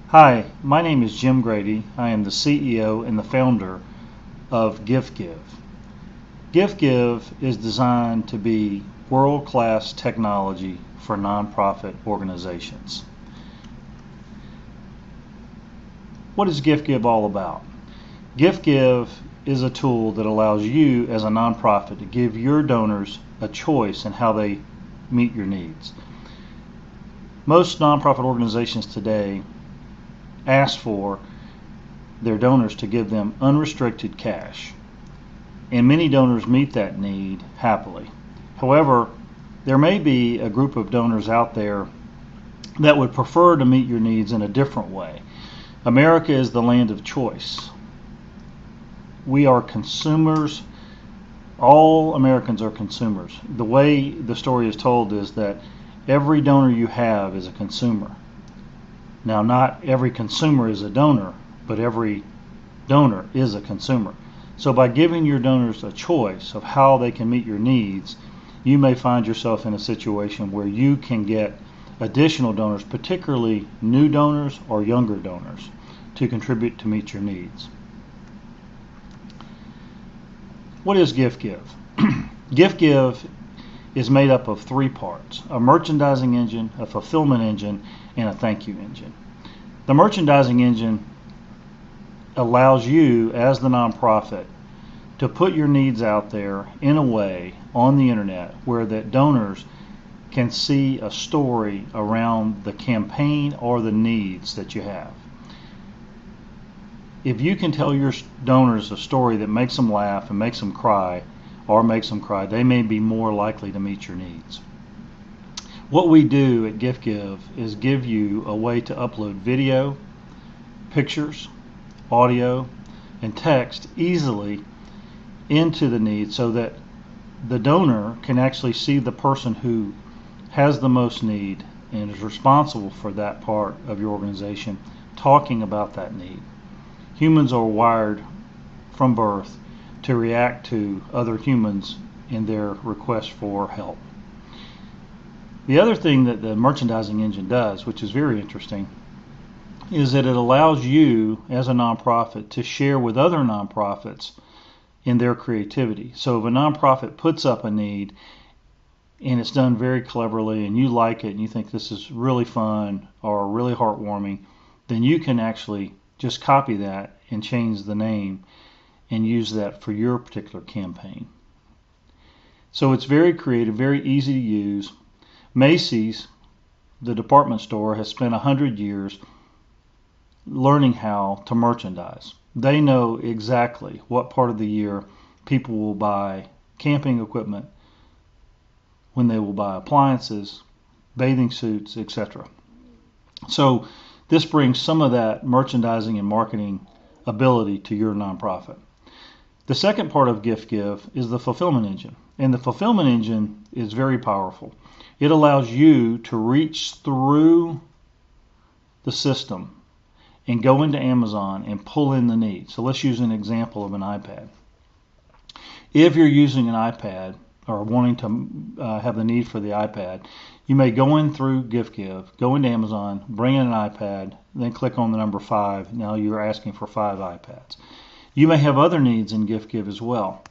Hi, my name is Jim Grady. I am the CEO and the founder of GiFTgive. GiFTgive is designed to be world-class technology for nonprofit organizations. What is GiFTgive all about? GiFTgive is a tool that allows you as a nonprofit to give your donors a choice in how they meet your needs. Most nonprofit organizations today ask for their donors to give them unrestricted cash, and many donors meet that need happily. However, there may be a group of donors out there that would prefer to meet your needs in a different way. America is the land of choice. We are consumers. All Americans are consumers. The way the story is told is that every donor you have is a consumer. Now, not every consumer is a donor, but every donor is a consumer. So by giving your donors a choice of how they can meet your needs, you may find yourself in a situation where you can get additional donors, particularly new donors or younger donors, to contribute to meet your needs. What is GiFTgive? GiFTgive is made up of three parts: a merchandising engine, a fulfillment engine, and a thank you engine. The merchandising engine allows you as the nonprofit to put your needs out there in a way on the internet where that donors can see a story around the campaign or the needs that you have. If you can tell your donors a story that makes them laugh and makes them cry, they may be more likely to meet your needs. What we do at GiFTgive is give you a way to upload video, pictures, audio, and text easily into the need so that the donor can actually see the person who has the most need and is responsible for that part of your organization talking about that need. Humans are wired from birth to react to other humans in their request for help. The other thing that the merchandising engine does, which is very interesting, is that it allows you as a nonprofit to share with other nonprofits in their creativity. So if a nonprofit puts up a need and it's done very cleverly and you like it and you think this is really fun or really heartwarming, then you can actually just copy that and change the name and use that for your particular campaign. So it's very creative, very easy to use. Macy's, the department store, has spent 100 years learning how to merchandise. They know exactly what part of the year people will buy camping equipment, when they will buy appliances, bathing suits, etc. So this brings some of that merchandising and marketing ability to your nonprofit. The second part of GiFTgive is the fulfillment engine. And the fulfillment engine is very powerful. It allows you to reach through the system and go into Amazon and pull in the need. So let's use an example of an iPad. If you're using an iPad or wanting to have the need for the iPad, you may go in through GiFTgive, go into Amazon, bring in an iPad, then click on the number 5. Now you're asking for 5 iPads. You may have other needs in GiFTgive as well.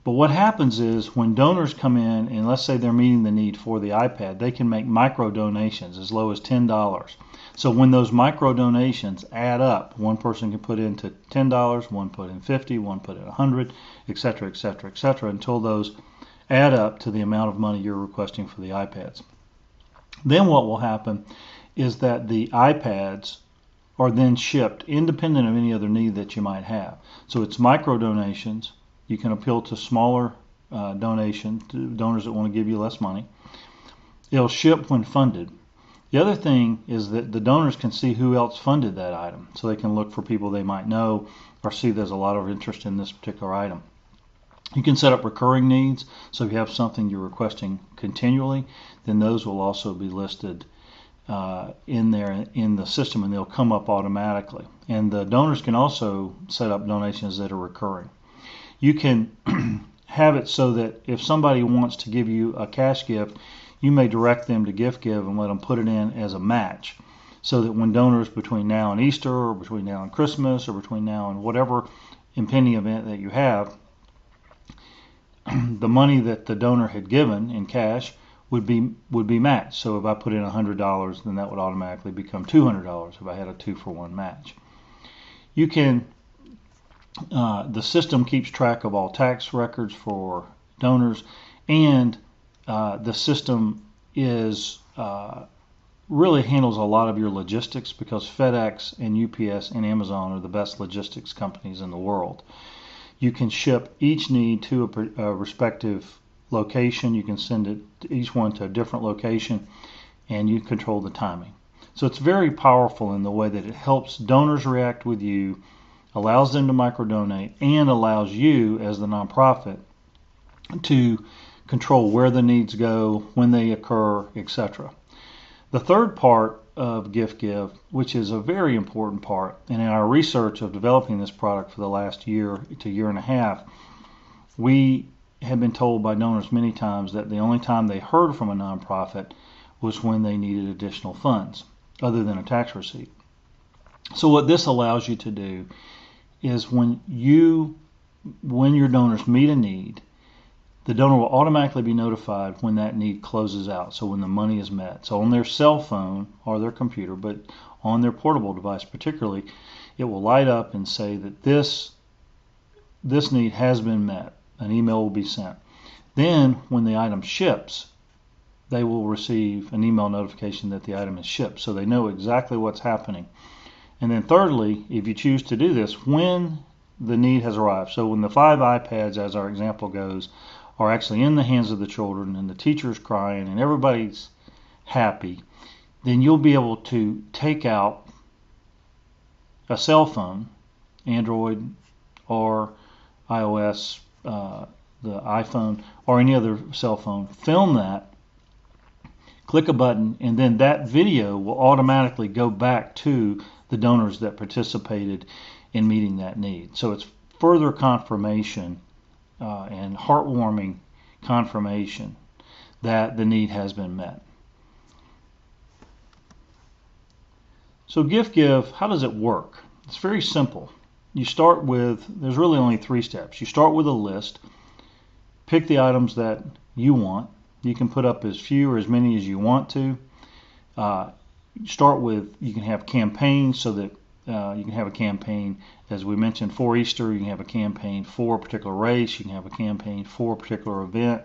But what happens is when donors come in and let's say they're meeting the need for the iPad, they can make micro donations as low as $10. So when those micro donations add up, one person can put into $10, one put in $50, one put in $100, etc., etc., etc., until those add up to the amount of money you're requesting for the iPads. Then what will happen is that the iPads are then shipped independent of any other need that you might have. So it's micro donations. You can appeal to smaller donations, to donors that want to give you less money. It'll ship when funded. The other thing is that the donors can see who else funded that item, so they can look for people they might know or see there's a lot of interest in this particular item. You can set up recurring needs, so if you have something you're requesting continually, then those will also be listed in there in the system, and they'll come up automatically. And the donors can also set up donations that are recurring. You can have it so that if somebody wants to give you a cash gift, you may direct them to GiFTgive and let them put it in as a match. so that when donors between now and Easter, or between now and Christmas, or between now and whatever impending event that you have, the money that the donor had given in cash would be matched. So if I put in $100, then that would automatically become $200 if I had a 2-for-1 match. You can the system keeps track of all tax records for donors, and the system is really handles a lot of your logistics, because FedEx and UPS and Amazon are the best logistics companies in the world. You can ship each need to a respective location. You can send it each one to a different location, and you control the timing. So it's very powerful in the way that it helps donors react with you, allows them to microdonate, and allows you as the nonprofit to control where the needs go, when they occur, etc. The third part of GiFTgive, which is a very important part, and in our research of developing this product for the last year to year and a half, we have been told by donors many times that the only time they heard from a nonprofit was when they needed additional funds, other than a tax receipt. So what this allows you to do is when your donors meet a need, the donor will automatically be notified when that need closes out, so when the money is met. So on their cell phone or their computer, but on their portable device particularly, it will light up and say that this need has been met. An email will be sent. Then when the item ships, they will receive an email notification that the item is shipped, so they know exactly what's happening. And then thirdly, if you choose to do this, when the need has arrived, so when the 5 iPads, as our example goes, are actually in the hands of the children, and the teacher's crying and everybody's happy, then you'll be able to take out a cell phone, Android or iOS, the iPhone or any other cell phone, film that, click a button, and then that video will automatically go back to the donors that participated in meeting that need. So it's further confirmation and heartwarming confirmation that the need has been met. So GiFTgive, how does it work? It's very simple. You start with, there's really only 3 steps. You start with a list, pick the items that you want. You can put up as few or as many as you want to. Start with, you can have campaigns, so that you can have a campaign, as we mentioned, for Easter. You can have a campaign for a particular race. You can have a campaign for a particular event.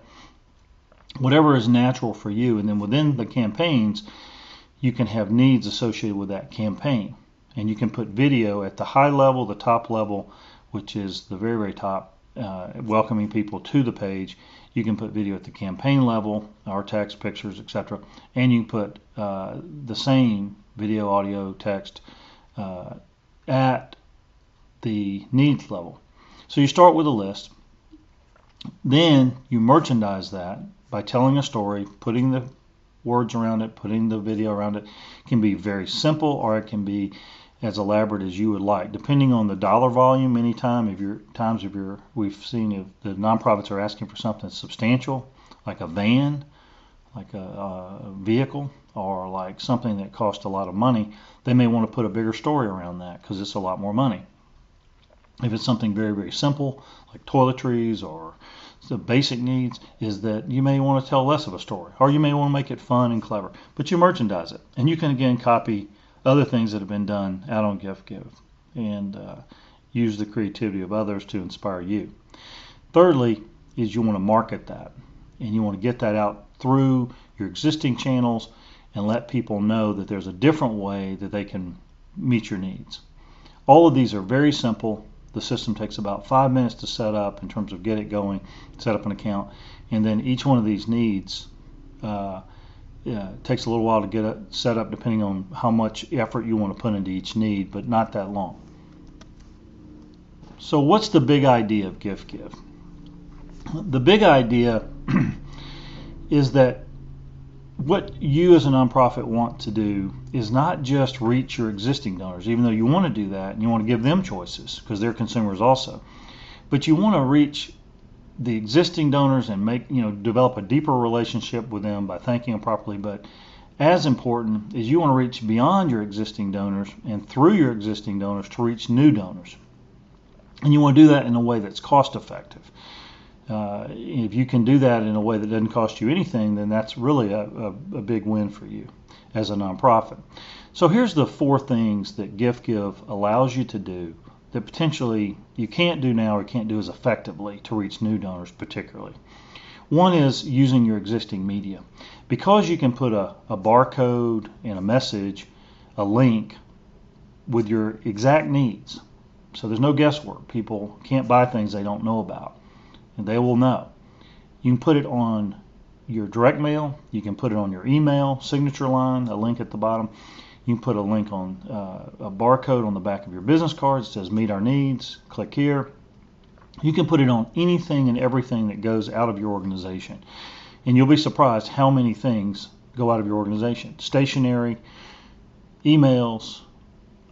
Whatever is natural for you. And then within the campaigns, you can have needs associated with that campaign. And you can put video at the high level, the top level, which is the very, very top, welcoming people to the page. You can put video at the campaign level, or text, pictures, etc. And you can put the same video, audio, text at the needs level. So you start with a list. Then you merchandise that by telling a story, putting the words around it, putting the video around it. It can be very simple, or it can be as elaborate as you would like, depending on the dollar volume. Many times, we've seen if the nonprofits are asking for something substantial, like a van, like a vehicle, or like something that costs a lot of money, they may want to put a bigger story around that because it's a lot more money. If it's something very, very simple, like toiletries or the basic needs, is that you may want to tell less of a story, or you may want to make it fun and clever, but you merchandise it. And you can again copy other things that have been done out on GiFTgive and use the creativity of others to inspire you. Thirdly is you want to market that, and you want to get that out through your existing channels and let people know that there's a different way that they can meet your needs. All of these are very simple. The system takes about 5 minutes to set up in terms of get it going, set up an account, and then each one of these needs takes a little while to get it set up, depending on how much effort you want to put into each need, but not that long. So what's the big idea of GiFTgive? The big idea is that what you as a nonprofit want to do is not just reach your existing donors, even though you want to do that and you want to give them choices because they're consumers also, but you want to reach the existing donors and develop a deeper relationship with them by thanking them properly, but as important is you want to reach beyond your existing donors and through your existing donors to reach new donors. And you want to do that in a way that's cost effective. If you can do that in a way that doesn't cost you anything, then that's really a big win for you as a nonprofit. So here's the 4 things that GiFTgive allows you to do that potentially you can't do now or can't do as effectively to reach new donors particularly. One is using your existing media. Because you can put a barcode and a message, a link with your exact needs. So there's no guesswork. People can't buy things they don't know about, and they will know. You can put it on your direct mail. You can put it on your email signature line, a link at the bottom. You can put a link on a barcode on the back of your business card that says meet our needs. Click here. You can put it on anything and everything that goes out of your organization. And you'll be surprised how many things go out of your organization. Stationery, emails,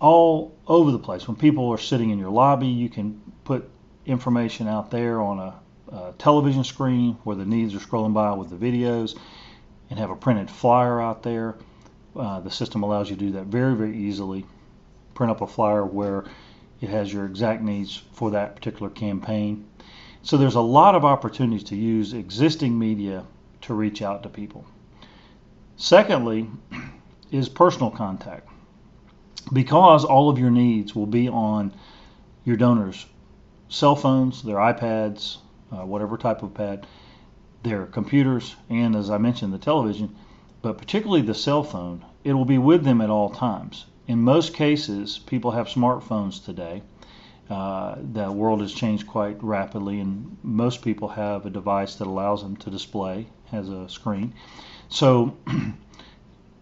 all over the place. When people are sitting in your lobby, you can put information out there on a television screen where the needs are scrolling by with the videos, and have a printed flyer out there. The system allows you to do that very, very easily. Print up a flyer where it has your exact needs for that particular campaign. So there's a lot of opportunities to use existing media to reach out to people. Secondly is personal contact. Because all of your needs will be on your donors' cell phones, their iPads, whatever type of pad, their computers, and as I mentioned, the television, but particularly the cell phone, it will be with them at all times. In most cases, people have smartphones today. The world has changed quite rapidly, and most people have a device that allows them to display, has a screen. So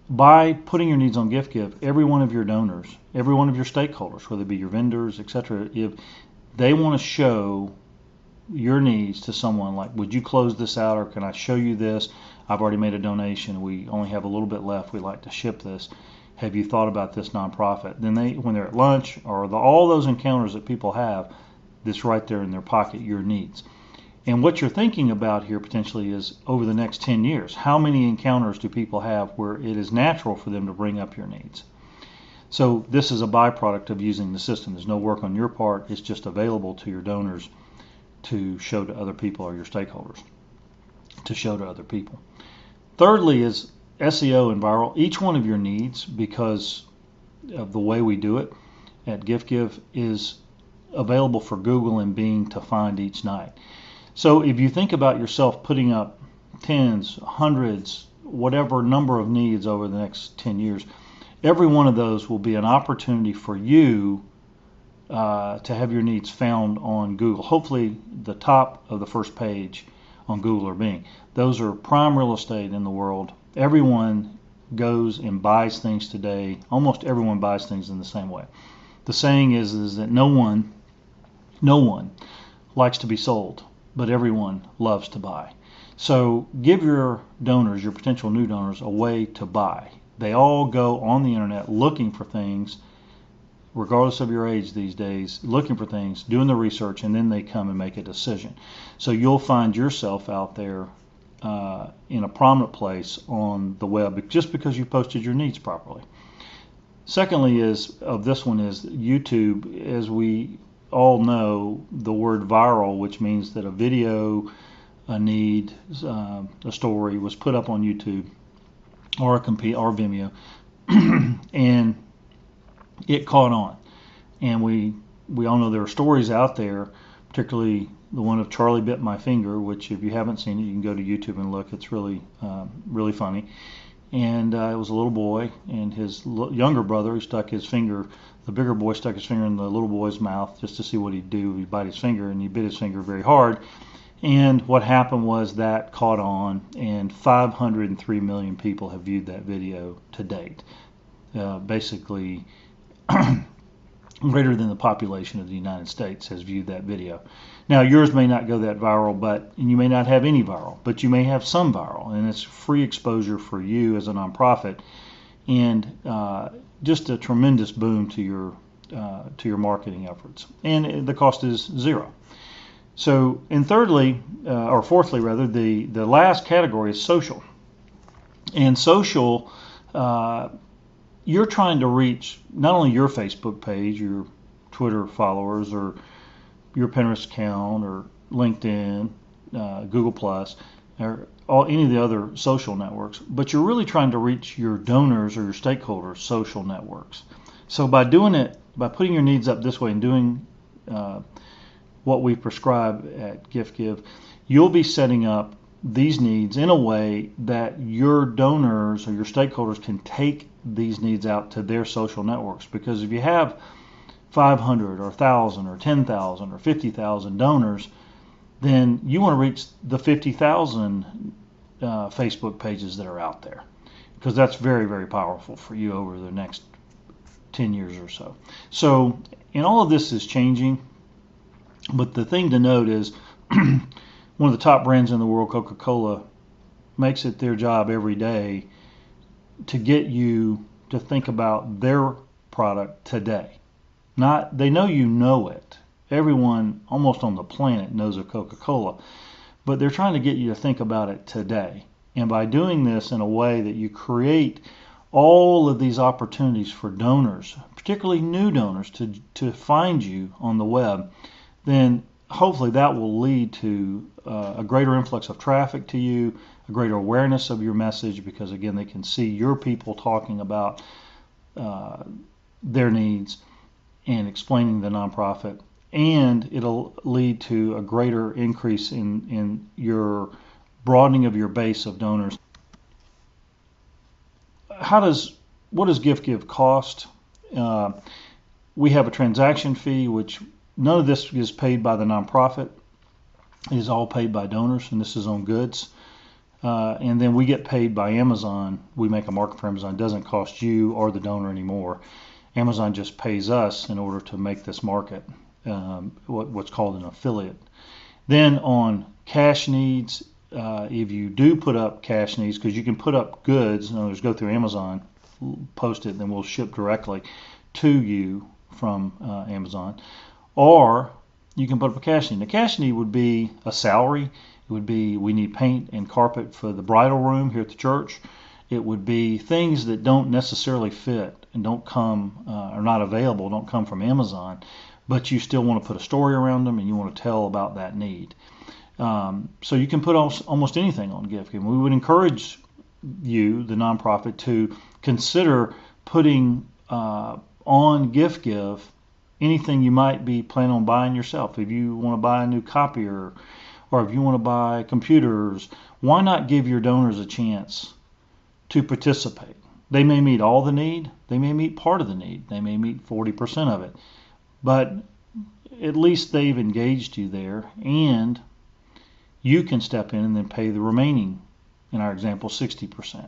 by putting your needs on GiFTgive, every one of your donors, every one of your stakeholders, whether it be your vendors, etc., if they want to show your needs to someone, like, would you close this out, or can I show you this? I've already made a donation. We only have a little bit left. We'd like to ship this. Have you thought about this nonprofit? Then they, when they're at lunch, or all those encounters that people have, this right there in their pocket, your needs. And what you're thinking about here potentially is over the next 10 years, how many encounters do people have where it is natural for them to bring up your needs? So this is a byproduct of using the system. There's no work on your part. It's just available to your donors to show to other people, or your stakeholders to show to other people. Thirdly is SEO and viral. Each one of your needs, because of the way we do it at GiFTgive, is available for Google and Bing to find each night. So if you think about yourself putting up tens, hundreds, whatever number of needs over the next 10 years, every one of those will be an opportunity for you to have your needs found on Google. Hopefully the top of the first page on Google or Bing. Those are prime real estate in the world. Everyone goes and buys things today. Almost everyone buys things in the same way. The saying is that no one likes to be sold, but everyone loves to buy. So give your donors, your potential new donors, a way to buy. They all go on the internet looking for things, regardless of your age these days, looking for things, doing the research, and then they come and make a decision. So you'll find yourself out there in a prominent place on the web just because you posted your needs properly. Secondly is YouTube. As we all know, the word viral, which means that a video, a need, a story was put up on YouTube or Vimeo, and it caught on. And we all know there are stories out there, particularly the one of Charlie Bit My Finger, which if you haven't seen it, you can go to YouTube and look. It's really funny. And it was a little boy and his younger brother. He stuck his finger, the bigger boy stuck his finger in the little boy's mouth just to see what he'd do. He'd bite his finger, and he bit his finger very hard. And what happened was that caught on, and 503 million people have viewed that video to date. Basically, greater than the population of the United States has viewed that video. Now, yours may not go that viral, and you may not have any viral, but you may have some viral, and it's free exposure for you as a nonprofit, and just a tremendous boon to your marketing efforts. And the cost is zero. So, and fourthly, the last category is social. And social you're trying to reach not only your Facebook page, your Twitter followers, or your Pinterest account, or LinkedIn, Google Plus, or any of the other social networks, but you're really trying to reach your donors or your stakeholders' social networks. So by doing it, by putting your needs up this way and doing what we prescribe at GiFTgive, you'll be setting up these needs in a way that your donors or your stakeholders can take these needs out to their social networks. Because if you have 500 or 1,000 or 10,000 or 50,000 donors, then you want to reach the 50,000 Facebook pages that are out there, because that's very, very powerful for you over the next 10 years or so. So, and all of this is changing, but the thing to note is one of the top brands in the world, Coca-Cola, makes it their job every day to get you to think about their product today. Not, they know you know it. Everyone almost on the planet knows of Coca-Cola, but they're trying to get you to think about it today. And by doing this in a way that you create all of these opportunities for donors, particularly new donors, to find you on the web, then hopefully that will lead to a greater influx of traffic to you, a greater awareness of your message, because again, they can see your people talking about their needs and explaining the nonprofit, and it'll lead to a greater increase in your broadening of your base of donors. What does GiFTgive cost? We have a transaction fee, which none of this is paid by the nonprofit. It is all paid by donors, and this is on goods. And then we get paid by Amazon. We make a market for Amazon. It doesn't cost you or the donor anymore. Amazon just pays us in order to make this market, what's called an affiliate. Then on cash needs, if you do put up cash needs, because you can put up goods, in other words, go through Amazon, post it, then we'll ship directly to you from Amazon. Or you can put up a cash need. A cash need would be a salary. It would be, we need paint and carpet for the bridal room here at the church. It would be things that don't necessarily fit and don't come, are not available, don't come from Amazon, but you still want to put a story around them and you want to tell about that need. So you can put almost anything on GiFTgive. We would encourage you, the nonprofit, to consider putting on GiFTgive anything you might be planning on buying yourself. If you want to buy a new copier, or if you want to buy computers, why not give your donors a chance to participate? They may meet all the need, they may meet part of the need, they may meet 40% of it, but at least they've engaged you there, and you can step in and then pay the remaining, in our example, 60%.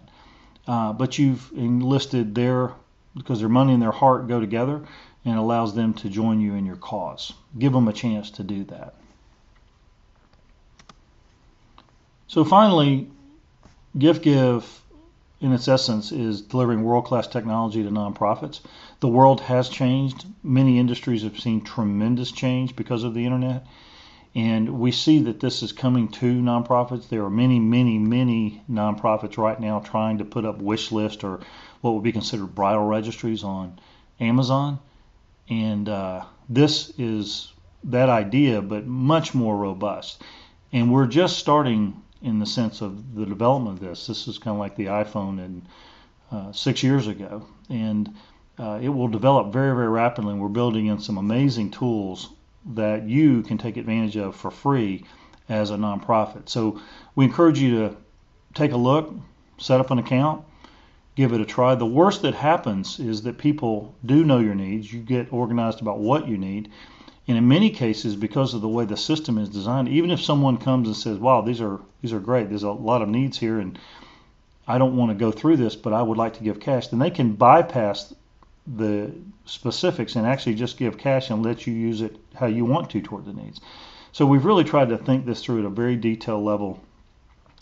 But you've enlisted because their money and their heart go together, and allows them to join you in your cause. Give them a chance to do that. So finally, GiFTgive, in its essence, is delivering world-class technology to nonprofits. The world has changed. Many industries have seen tremendous change because of the internet. And we see that this is coming to nonprofits. There are many, many, many nonprofits right now trying to put up wish list or what would be considered bridal registries on Amazon. And this is that idea, but much more robust. And we're just starting in the sense of the development of this. This is kind of like the iPhone 6 years ago. And it will develop very, very rapidly. And we're building in some amazing tools that you can take advantage of for free as a nonprofit. So we encourage you to take a look, set up an account, give it a try. The worst that happens is that people do know your needs. You get organized about what you need. And in many cases, because of the way the system is designed, even if someone comes and says, wow, these are great, there's a lot of needs here, and I don't want to go through this, but I would like to give cash, then they can bypass the specifics and actually just give cash and let you use it how you want to toward the needs. So we've really tried to think this through at a very detailed level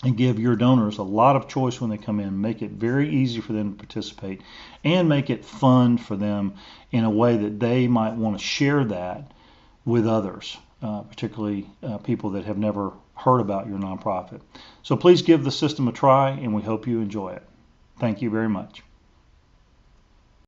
and give your donors a lot of choice when they come in, make it very easy for them to participate, and make it fun for them in a way that they might want to share that with others, particularly people that have never heard about your nonprofit. So please give the system a try, and we hope you enjoy it. Thank you very much.